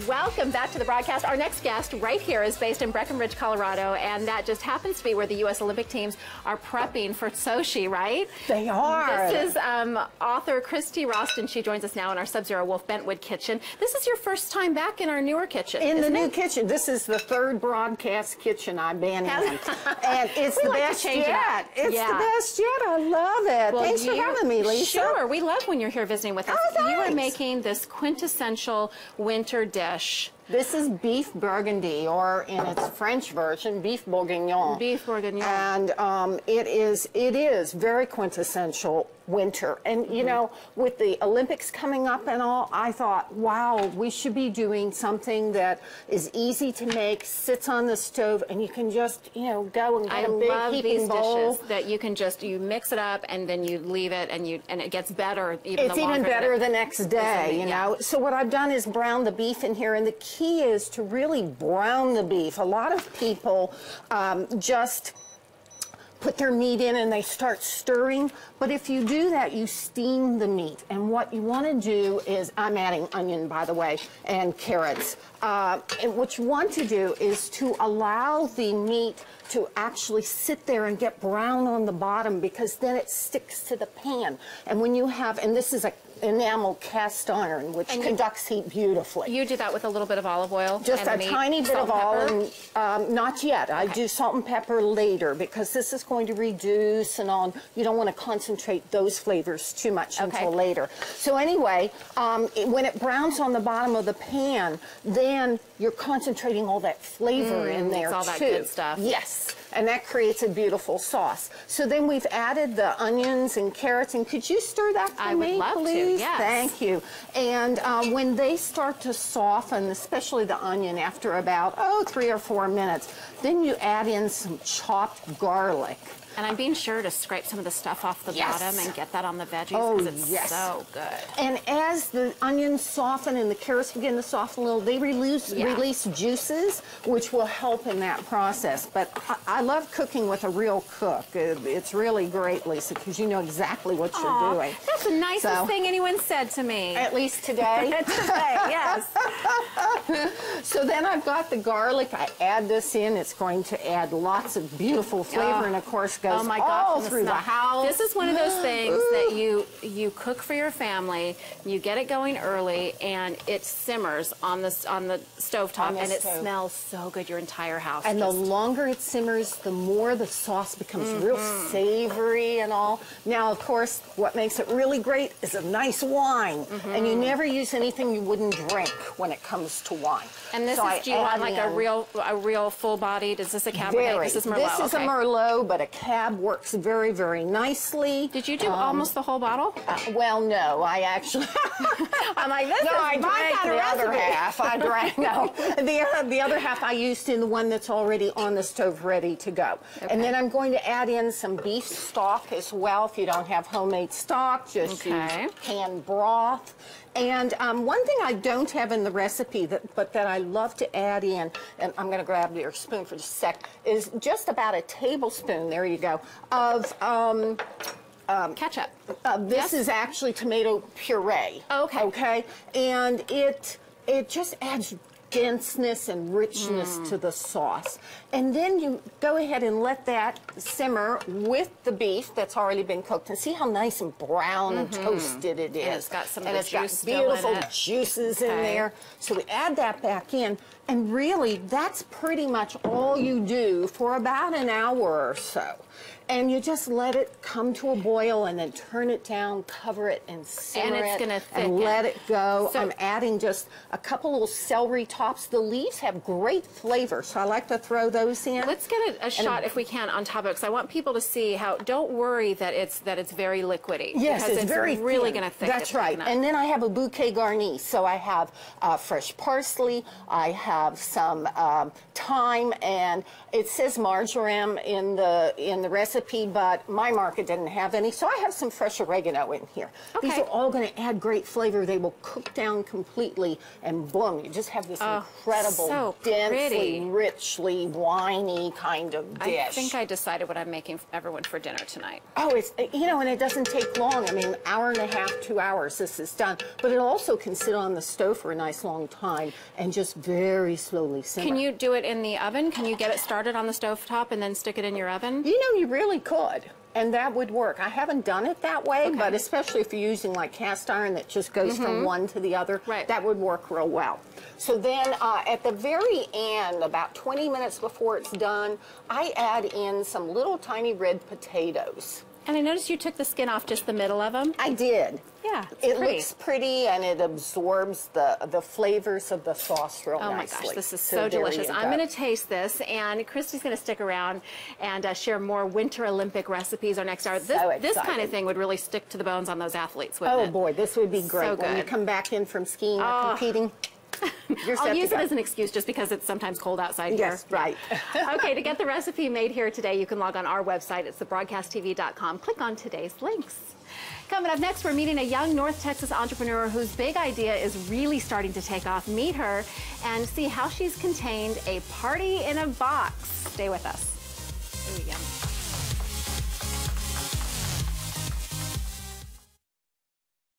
Welcome back to the broadcast. Our next guest right here is based in Breckenridge, Colorado, and that just happens to be where the U.S. Olympic teams are prepping for Sochi, right? They are. This is author Christy Rost, and she joins us now in our Sub-Zero Wolf Bentwood kitchen. This is your first time back in our newer kitchen, in the new kitchen. This is the third broadcast kitchen I've been in. And it's the best yet. It's the best yet. I love it. Well, thanks for having me, Lisa. Sure. We love when you're here visiting with us. Oh, you are making this quintessential winter dish. This is beef Burgundy, or in its French version, beef bourguignon. Beef bourguignon. And it is very quintessential winter. And you know, with the Olympics coming up and all, I thought, wow, we should be doing something that is easy to make, sits on the stove, and you can just, you know, go and get a big heaping bowl. Dishes that you can just, you mix it up and then you leave it, and it gets better even It's even better the next day, you know. So what I've done is brown the beef in here, and the key is to really brown the beef. A lot of people just put their meat in and they start stirring, but if you do that, you steam the meat. And what you want to do is, I'm adding onion, by the way, and carrots. And what you want to do is to allow the meat to actually sit there and get brown on the bottom, because then it sticks to the pan. And when you have, and this is a enamel cast iron, which conducts heat beautifully. You do that with a little bit of olive oil? Just a tiny bit of olive, not yet. I do salt and pepper later, because this is going to reduce and all. You don't want to concentrate those flavors too much until later. So anyway, when it browns on the bottom of the pan, then you're concentrating all that flavor in there too. All that good stuff. Yes. And that creates a beautiful sauce. So then we've added the onions and carrots, and could you stir that for me, would love please? To, yes. Thank you. And when they start to soften, especially the onion, after about, 3 or 4 minutes, then you add in some chopped garlic. And I'm being sure to scrape some of the stuff off the bottom and get that on the veggies, because it's so good. And as the onions soften and the carrots begin to soften a little, they release juices, which will help in that process. But I love cooking with a real cook. It's really great, Lisa, because you know exactly what you're doing. That's the nicest thing anyone said to me. At least today. Today, yes. So then I've got the garlic. I add this in. It's going to add lots of beautiful flavor, and of course goes all through the house. This is one of those things that you cook for your family. You get it going early, and it simmers on the stovetop, and it smells so good. Your entire house. And the longer it simmers, the more the sauce becomes real savory and all. Now, of course, what makes it really great is a nice wine, and you never use anything you wouldn't drink when it comes to wine. And this is, do you want like a real full-bodied? Is this a Cabernet? This is Merlot. This is a Merlot, but a Cab works very, very nicely. Did you do almost the whole bottle? Well, no, I actually. I'm like, this is I my drank kind of the other recipe. half. I drank the other half I used in the one that's already on the stove, ready to go. And then I'm going to add in some beef stock as well. If you don't have homemade stock, just use canned broth. And one thing I don't have in the recipe, but that I love to add in, and I'm going to grab your spoon for just a sec, is just about a tablespoon, there you go, of ketchup. This is actually tomato puree. Okay. And it just adds denseness and richness to the sauce. And then you go ahead and let that simmer with the beef that's already been cooked. And see how nice and brown and toasted it is. And it's got some and of it's the got juice still beautiful in it. juices in there. So we add that back in. And really, that's pretty much all you do for about an hour or so. And you just let it come to a boil, and then turn it down, cover it, and simmer and it's it, gonna thicken. and let it go. So, I'm adding just a couple little celery tops. The leaves have great flavor, so I like to throw those in. Let's get a shot, if we can, on top of it, because I want people to see how. Don't worry that it's very liquidy. Yes, because it's very really thin. going to thicken. That's right. And then I have a bouquet garni. So I have fresh parsley. I have some thyme, and it says marjoram in the recipe. recipe, but my market didn't have any, so I have some fresh oregano in here. Okay. These are all going to add great flavor. They will cook down completely, and boom, you just have this incredible, so densely, richly, winey kind of dish. I think I decided what I'm making everyone for dinner tonight. Oh, it's, you know, and it doesn't take long. I mean, an hour and a half, 2 hours, this is done. But it also can sit on the stove for a nice long time and just very slowly simmer. Can you do it in the oven? Can you get it started on the stovetop and then stick it in your oven? You know, you really could. And that would work. I haven't done it that way, but especially if you're using like cast iron that just goes from one to the other, that would work real well. So then at the very end, about 20 minutes before it's done, I add in some little tiny red potatoes. And I noticed you took the skin off just the middle of them. I did. Yeah, it looks pretty, and it absorbs the flavors of the sauce real nicely. Oh my gosh, this is so delicious. I'm going to taste this, and Christy's going to stick around and share more Winter Olympic recipes our next hour. This kind of thing would really stick to the bones on those athletes, wouldn't it? Oh boy, this would be great. So good. When you come back in from skiing or competing. I'll use it as an excuse just because it's sometimes cold outside here. Yes, right. Okay, to get the recipe made here today, you can log on our website. It's thebroadcasttv.com. Click on today's links. Coming up next, we're meeting a young North Texas entrepreneur whose big idea is really starting to take off. Meet her and see how she's contained a party in a box. Stay with us. Ooh, yum.